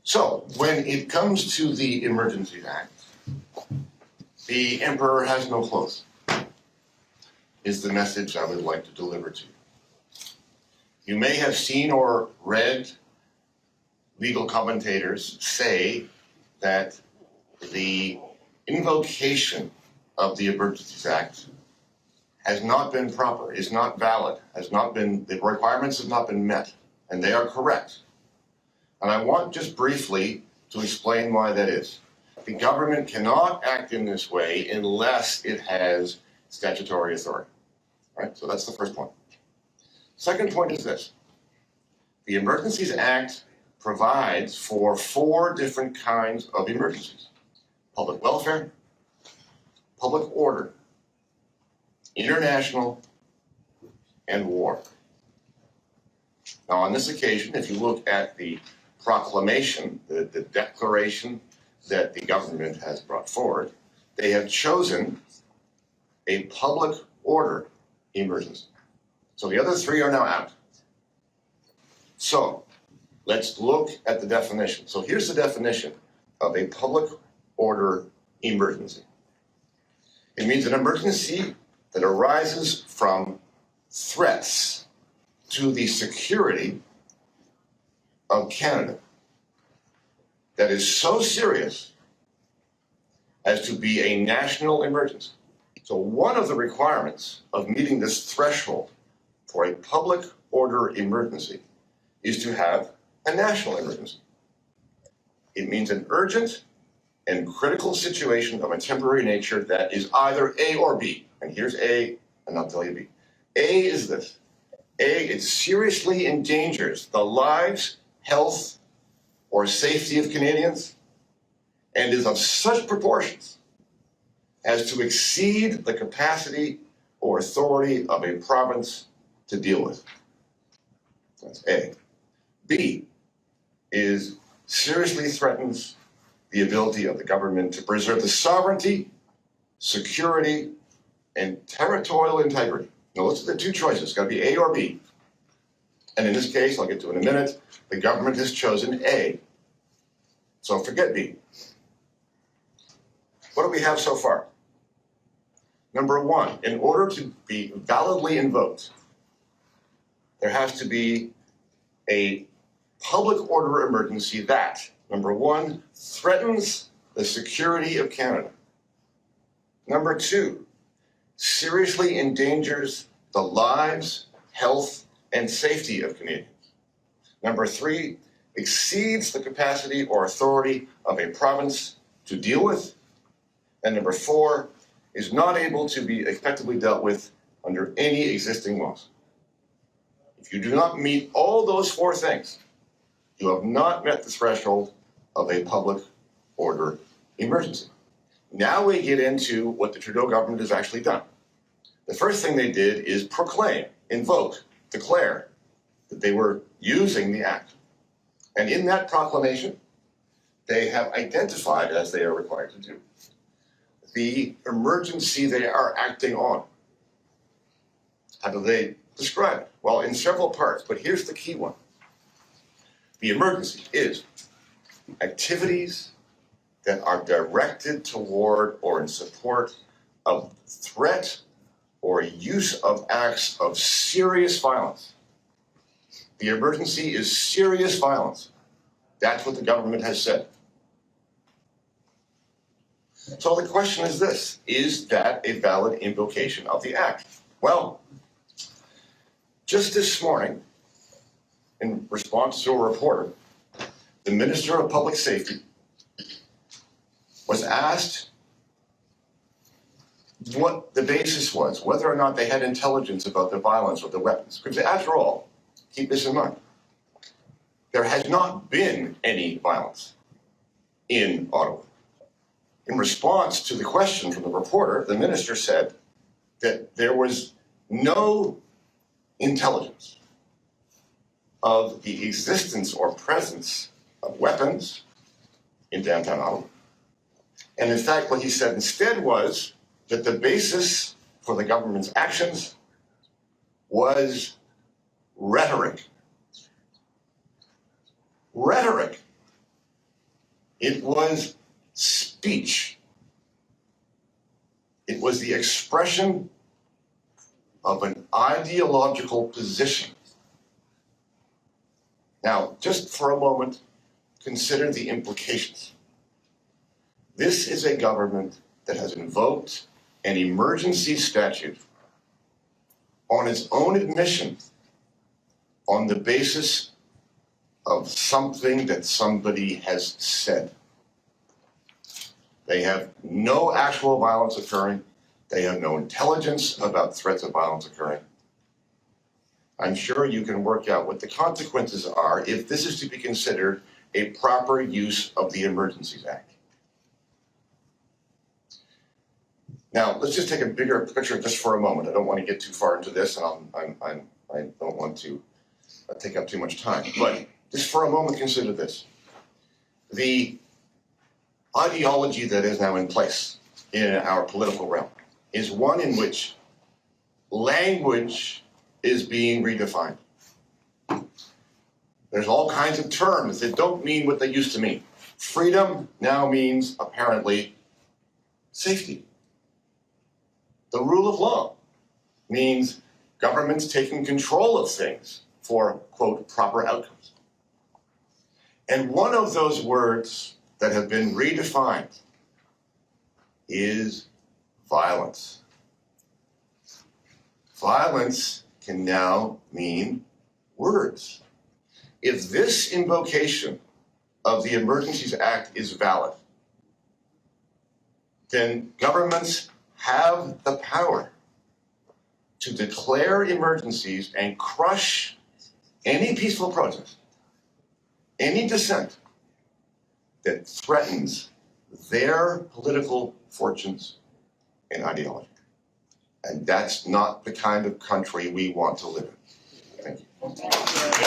So, when it comes to the Emergencies Act, the emperor has no clothes, is the message I would like to deliver to you. You may have seen or read legal commentators say that the invocation of the Emergencies Act has not been proper, is not valid, the requirements have not been met, and they are correct. And I want just briefly to explain why that is. The government cannot act in this way unless it has statutory authority. Right? So that's the first point. Second point is this. The Emergencies Act provides for 4 different kinds of emergencies: public welfare, public order, international, and war. Now, on this occasion, if you look at the proclamation, the declaration that the government has brought forward, they have chosen a public order emergency. So the other 3 are now out. So let's look at the definition. So here's the definition of a public order emergency. It means an emergency that arises from threats to the security of Canada that is so serious as to be a national emergency. So one of the requirements of meeting this threshold for a public order emergency is to have a national emergency. It means an urgent and critical situation of a temporary nature that is either A or B. And here's A, and I'll tell you B. A is this. A, it seriously endangers the lives, health, or safety of Canadians and is of such proportions as to exceed the capacity or authority of a province to deal with. That's A. B is seriously threatens the ability of the government to preserve the sovereignty, security, and territorial integrity. Now, those are the 2 choices. It's got to be A or B. And in this case, I'll get to it in a minute, the government has chosen A. So forget B. What do we have so far? Number 1, in order to be validly invoked, there has to be a public order emergency that, number 1, threatens the security of Canada. Number 2, seriously endangers the lives, health, and safety of Canadians. Number 3, exceeds the capacity or authority of a province to deal with. And number 4, is not able to be effectively dealt with under any existing laws. If you do not meet all those 4 things, you have not met the threshold of a public order emergency. Now we get into what the Trudeau government has actually done. The first thing they did is proclaim, invoke, declare that they were using the act. And in that proclamation, they have identified, as they are required to do, the emergency they are acting on. How do they describe it? Well, in several parts, but here's the key one. The emergency is activities that are directed toward or in support of threat or use of acts of serious violence. The emergency is serious violence. That's what the government has said. So the question is this: is that a valid invocation of the act? Well, just this morning, in response to a reporter, the Minister of Public Safety was asked what the basis was, whether or not they had intelligence about the violence of the weapons. Because after all, keep this in mind, there has not been any violence in Ottawa. In response to the question from the reporter, the minister said that there was no intelligence of the existence or presence of weapons in downtown Ottawa. And in fact, what he said instead was that the basis for the government's actions was rhetoric. Rhetoric. It was speech. It was the expression of an ideological position. Now, just for a moment, consider the implications. This is a government that has invoked an emergency statute on its own admission on the basis of something that somebody has said. They have no actual violence occurring. They have no intelligence about threats of violence occurring. I'm sure you can work out what the consequences are if this is to be considered a proper use of the Emergencies Act. Now, let's just take a bigger picture just for a moment. I don't want to get too far into this, and I don't want to take up too much time. But just for a moment, consider this. The ideology that is now in place in our political realm is one in which language is being redefined. There's all kinds of terms that don't mean what they used to mean. Freedom now means, apparently, safety. The rule of law means governments taking control of things for, quote, proper outcomes. And one of those words that have been redefined is violence. Violence can now mean words. If this invocation of the Emergencies Act is valid, then governments have the power to declare emergencies and crush any peaceful protest, any dissent that threatens their political fortunes and ideology. And that's not the kind of country we want to live in. Thank you.